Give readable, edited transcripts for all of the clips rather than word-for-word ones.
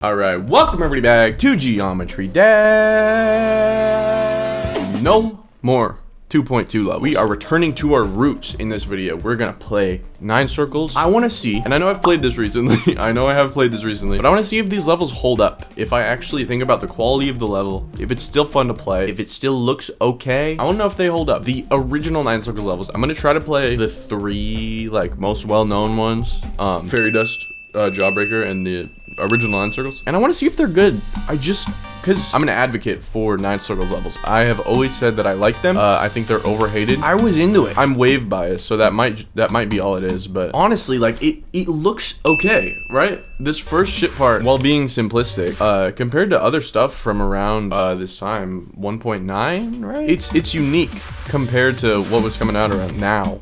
Alright, welcome everybody back to Geometry Dash. No more 2.2 level. We are returning to our roots in this video. We're gonna play 9 circles. I want to see, and I know I've played this recently, but I want to see if these levels hold up. If I actually think about the quality of the level, if it's still fun to play, if it still looks okay. I want to know if they hold up. The original 9 circles levels, I'm gonna try to play the 3 like most well-known ones. Fairy Dust, Jawbreaker, and the original 9 circles, and I want to see if they're good. Because I'm an advocate for 9 circles levels. I have always said that I like them. I think they're overhated. I was into it. I'm wave biased, so that might be all it is. But honestly, like it looks okay, right? This first shit part, while being simplistic, compared to other stuff from around this time, 1.9, right? It's unique compared to what was coming out around now.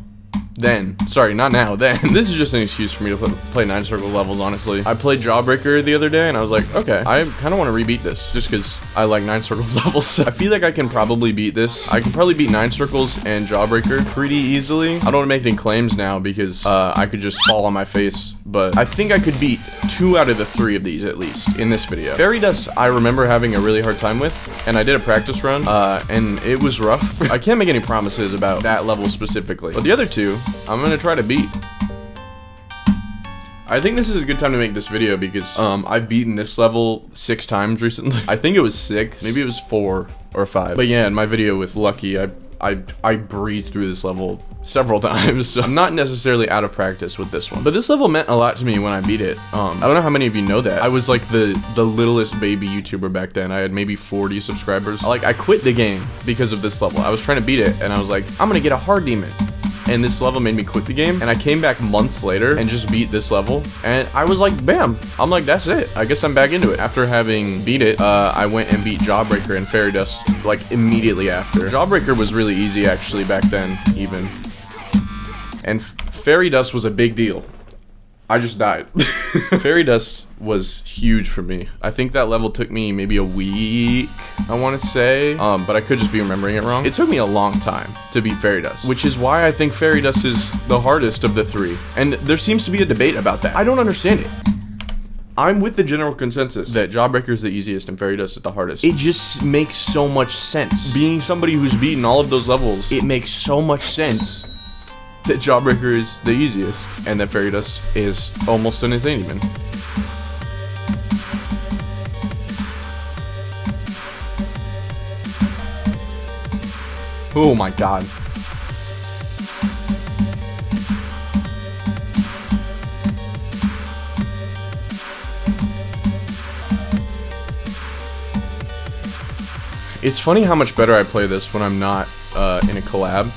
Sorry, not now, then. This is just an excuse for me to play 9 circle levels, honestly. I played Jawbreaker the other day, and I was like, okay, I kind of want to rebeat this, just because I like 9 circles levels. I feel like I can probably beat this. I can probably beat 9 circles and Jawbreaker pretty easily. I don't want to make any claims now, because I could just fall on my face, but I think I could beat 2 out of the 3 of these, at least, in this video. Fairy Dust, I remember having a really hard time with, and I did a practice run, and it was rough. I can't make any promises about that level specifically, but the other 2, I'm gonna try to beat. I think this is a good time to make this video because I've beaten this level 6 times recently. I think it was 6, maybe it was 4 or 5. But yeah, in my video with Lucky, I breezed through this level several times, so I'm not necessarily out of practice with this one. But this level meant a lot to me when I beat it. I don't know how many of you know that. I was like the littlest baby YouTuber back then. I had maybe 40 subscribers. I quit the game because of this level. I was trying to beat it, and I was like, I'm gonna get a hard demon. And this level made me quit the game, and I came back months later and just beat this level, and I was like, bam, I'm like, that's it, I guess I'm back into it. After having beat it, I went and beat Jawbreaker and Fairy Dust like immediately after. Jawbreaker was really easy actually back then, even, and Fairy Dust was a big deal. I just died. Fairy Dust was huge for me. I think that level took me maybe a week, I want to say, but I could just be remembering it wrong. It took me a long time to beat Fairy Dust, which is why I think Fairy Dust is the hardest of the 3. And there seems to be a debate about that. I don't understand it. I'm with the general consensus that Jawbreaker is the easiest and Fairy Dust is the hardest. It just makes so much sense. Being somebody who's beaten all of those levels, it makes so much sense that Jawbreaker is the easiest and that Fairy Dust is almost an insane demon. Oh my god. It's funny how much better I play this when I'm not in a collab.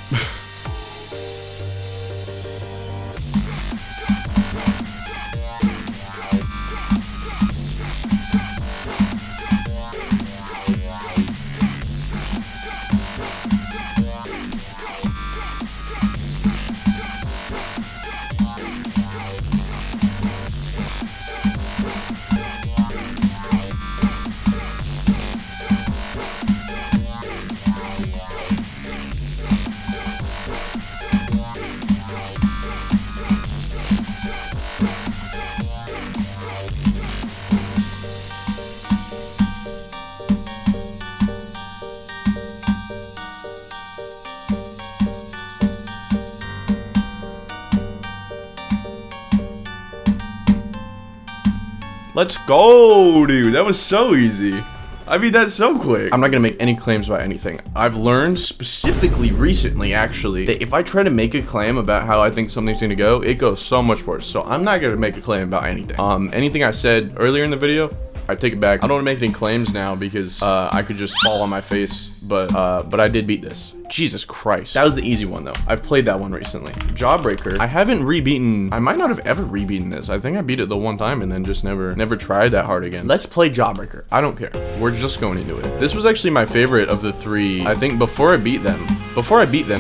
Let's go, dude. That was so easy. I mean, that's so quick. I'm not gonna make any claims about anything. I've learned specifically recently, actually, that if I try to make a claim about how I think something's gonna go, it goes so much worse. So I'm not gonna make a claim about anything. Anything I said earlier in the video, I take it back. I don't want to make any claims now because I could just fall on my face, but I did beat this. Jesus Christ. That was the easy one though. I've played that one recently. Jawbreaker, I haven't rebeaten. I might not have ever rebeaten this. I think I beat it the one time and then just never tried that hard again. Let's play Jawbreaker. I don't care. We're just going into it. This was actually my favorite of the 3. I think before I beat them,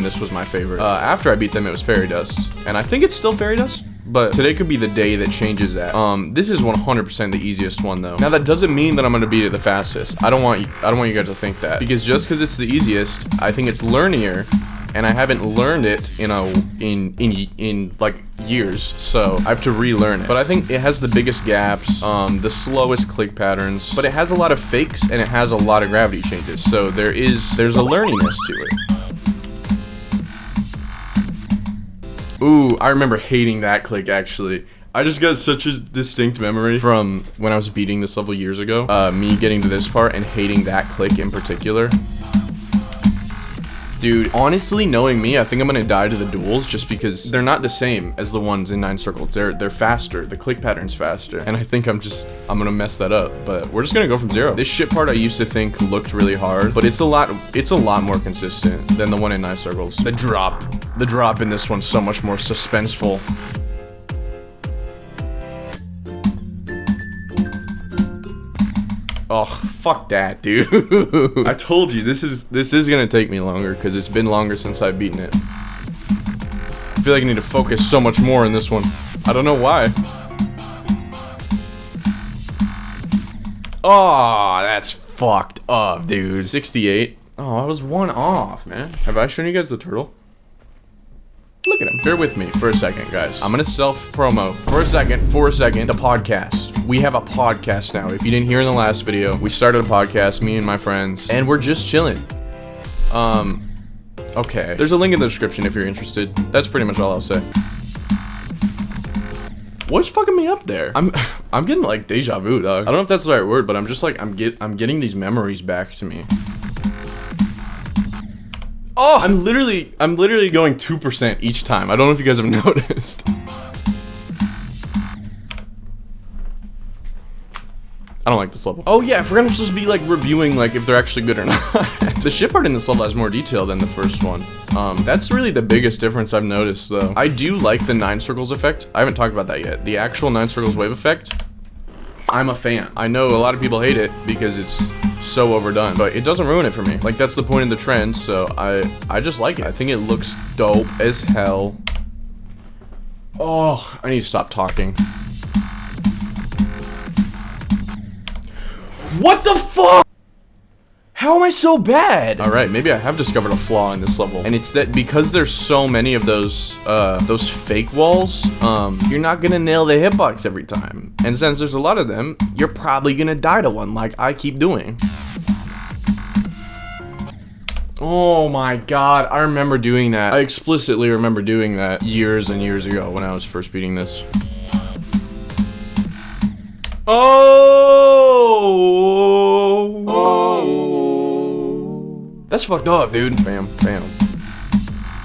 this was my favorite. After I beat them, it was Fairy Dust, and I think it's still Fairy Dust. But today could be the day that changes that. This is 100% the easiest one though. Now that doesn't mean that I'm gonna beat it the fastest. I don't want you guys to think that, because just because it's the easiest, I think it's learnier and I haven't learned it in like years, so I have to relearn it. But I think it has the biggest gaps, the slowest click patterns, but it has a lot of fakes and it has a lot of gravity changes, so there's a learniness to it. Ooh, I remember hating that click actually. I just got such a distinct memory from when I was beating this level years ago. Me getting to this part and hating that click in particular. Dude, honestly, knowing me, I think I'm gonna die to the duels just because they're not the same as the ones in 9 circles. They're faster. The click pattern's faster. And I think I'm gonna mess that up. But we're just gonna go from 0. This shit part I used to think looked really hard, but it's a lot more consistent than the one in 9 circles. The drop in this one's so much more suspenseful. Oh, fuck that, dude. I told you, this is gonna take me longer because it's been longer since I've beaten it. I feel like I need to focus so much more in this one. I don't know why. Oh, that's fucked up, dude. 68. Oh, I was 1 off, man. Have I shown you guys the turtle? Look at him. Bear with me for a second, guys. I'm gonna self-promo for a second, the podcast. We have a podcast now. If you didn't hear in the last video, we started a podcast, me and my friends, and we're just chilling. Okay. There's a link in the description if you're interested. That's pretty much all I'll say. What's fucking me up there? I'm getting like deja vu, dog. I don't know if that's the right word, but I'm just like, I'm getting these memories back to me. Oh, I'm literally going 2% each time. I don't know if you guys have noticed. I don't like this level. Oh yeah, I forgot I'm supposed to be like reviewing like if they're actually good or not. The ship part in this level has more detail than the first one. That's really the biggest difference I've noticed though. I do like the 9 circles effect. I haven't talked about that yet. The actual 9 circles wave effect, I'm a fan. I know a lot of people hate it because it's so overdone, but it doesn't ruin it for me. Like, that's the point of the trend, so I just like it. I think it looks dope as hell. Oh, I need to stop talking. What the fuck? How am I so bad? All right, maybe I have discovered a flaw in this level, and it's that because there's so many of those fake walls, you're not gonna nail the hitbox every time. And since there's a lot of them, you're probably gonna die to one like I keep doing. Oh my god, I remember doing that. I explicitly remember doing that years and years ago when I was first beating this. Oh! That's fucked up, dude. Bam, bam.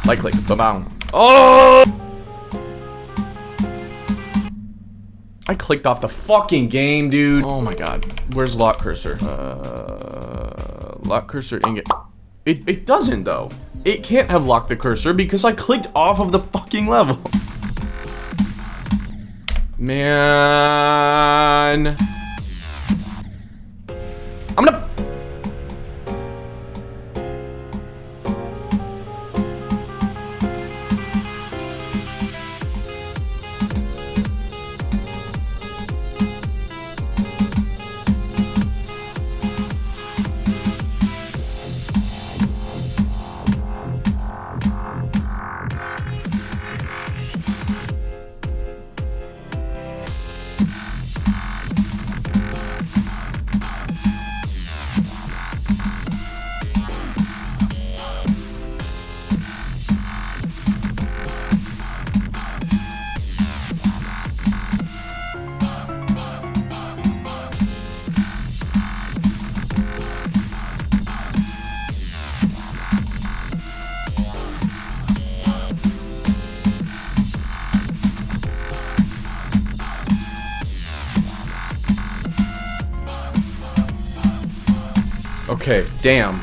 Like, ba-bam. Oh! I clicked off the fucking game, dude. Oh my god. Where's lock cursor? Lock cursor ingot. It doesn't, though. It can't have locked the cursor because I clicked off of the fucking level. Man. I'm gonna... Okay, damn.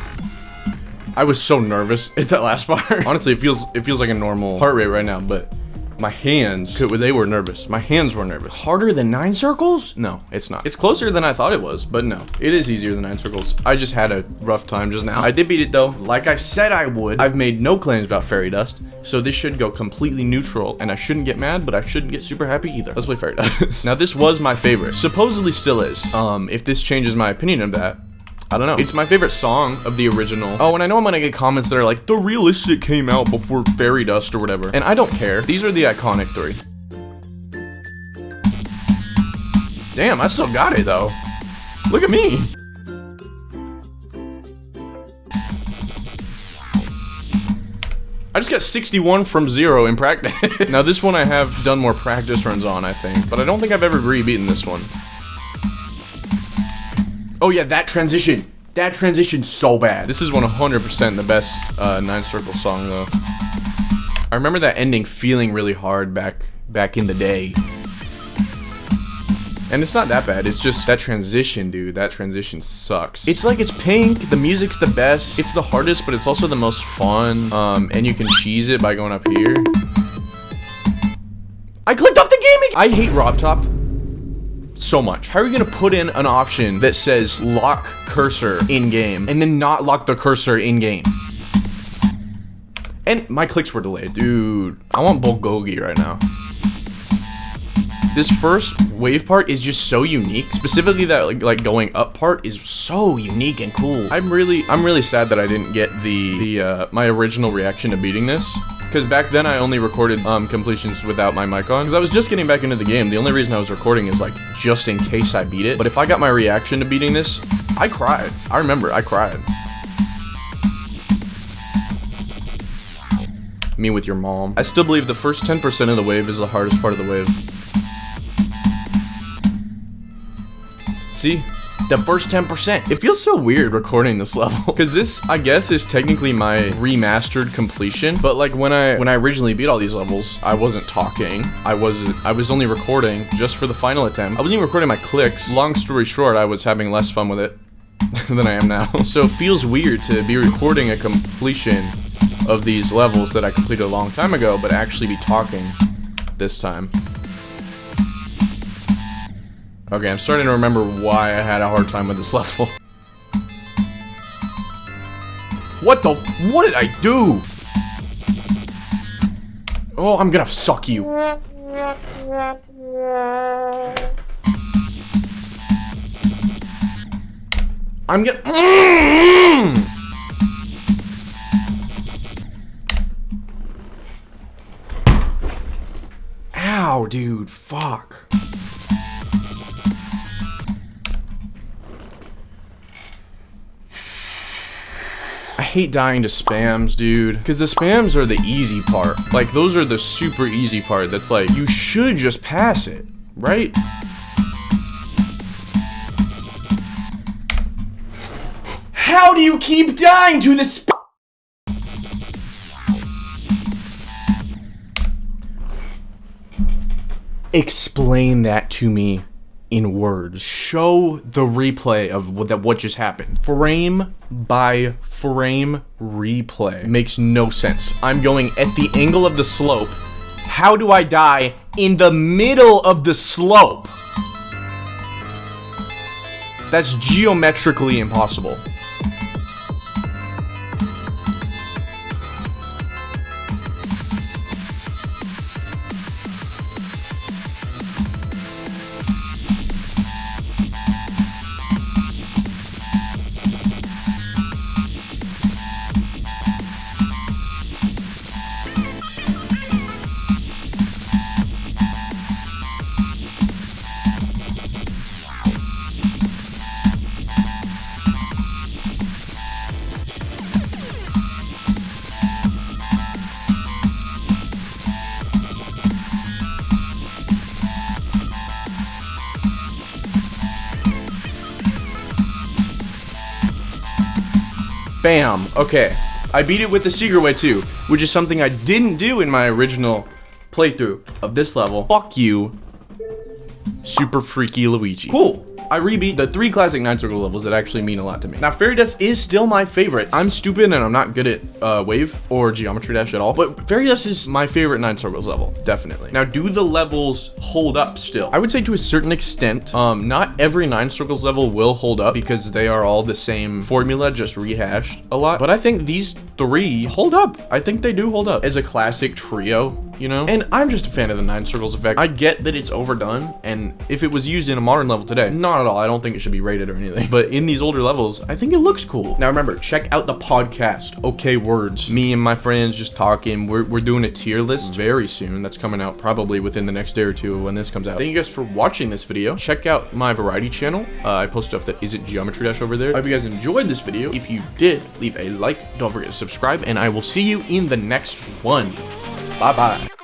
I was so nervous at that last part. Honestly, it feels like a normal heart rate right now, but my hands, they were nervous. My hands were nervous. Harder than 9 circles? No, it's not. It's closer than I thought it was, but no. It is easier than 9 circles. I just had a rough time just now. I did beat it though, like I said I would. I've made no claims about fairy dust, so this should go completely neutral, and I shouldn't get mad, but I shouldn't get super happy either. Let's play fairy dust. Now this was my favorite. Supposedly still is. If this changes my opinion of that, I don't know. It's my favorite song of the original. Oh, and I know I'm gonna get comments that are like, the realistic came out before Fairy Dust or whatever. And I don't care. These are the iconic 3. Damn, I still got it though. Look at me. I just got 61 from 0 in practice. Now this one I have done more practice runs on, I think, but I don't think I've ever re-beaten this one. Oh yeah, that transition. That transition's so bad. This is 100% the best 9 Circle song though. I remember that ending feeling really hard back in the day. And it's not that bad, it's just that transition, dude. That transition sucks. It's like it's pink, the music's the best, it's the hardest, but it's also the most fun. And you can cheese it by going up here. I clicked off the gaming! I hate RobTop so much. How are you gonna put in an option that says lock cursor in-game and then not lock the cursor in-game? And my clicks were delayed. Dude, I want Bulgogi right now. This first wave part is just so unique. Specifically that like going up part is so unique and cool. I'm really sad that I didn't get the my original reaction to beating this. Because back then I only recorded completions without my mic on. Because I was just getting back into the game. The only reason I was recording is like just in case I beat it. But if I got my reaction to beating this, I cried. I remember, I cried. Me with your mom. I still believe the first 10% of the wave is the hardest part of the wave. See? The first 10%. It feels so weird recording this level. Because this, I guess, is technically my remastered completion. But like when I originally beat all these levels, I wasn't talking. I was only recording just for the final attempt. I wasn't even recording my clicks. Long story short, I was having less fun with it than I am now. So it feels weird to be recording a completion of these levels that I completed a long time ago, but actually be talking this time. Okay, I'm starting to remember why I had a hard time with this level. What did I do? Oh, I'm gonna suck you. I'm gonna... Ow, dude, fuck. I hate dying to spams, dude, because the spams are the easy part. Like, those are the super easy part that's like, you should just pass it, right? How do you keep dying to the spam? Explain that to me in words. Show the replay of what just happened. Frame by frame replay. Makes no sense. I'm going at the angle of the slope. How do I die in the middle of the slope? That's geometrically impossible. Bam. Okay. I beat it with the secret way too, which is something I didn't do in my original playthrough of this level. Fuck you, Super Freaky Luigi. Cool. I re-beat the 3 classic 9 Circle levels that actually mean a lot to me. Now, Fairy Dust is still my favorite. I'm stupid and I'm not good at Wave or Geometry Dash at all, but Fairy Dust is my favorite 9 Circles level, definitely. Now, do the levels hold up still? I would say to a certain extent. Not every 9 Circles level will hold up because they are all the same formula, just rehashed a lot. But I think these 3 hold up. I think they do hold up. As a classic trio you know? And I'm just a fan of the 9 circles effect. I get that it's overdone, and if it was used in a modern level today, not at all. I don't think it should be rated or anything. But in these older levels, I think it looks cool. Now remember, check out the podcast, Okay Words. Me and my friends just talking. We're doing a tier list very soon. That's coming out probably within the next day or two when this comes out. Thank you guys for watching this video. Check out my variety channel. I post stuff that isn't Geometry Dash over there. I hope you guys enjoyed this video. If you did, leave a like. Don't forget to subscribe, and I will see you in the next one. Bye-bye.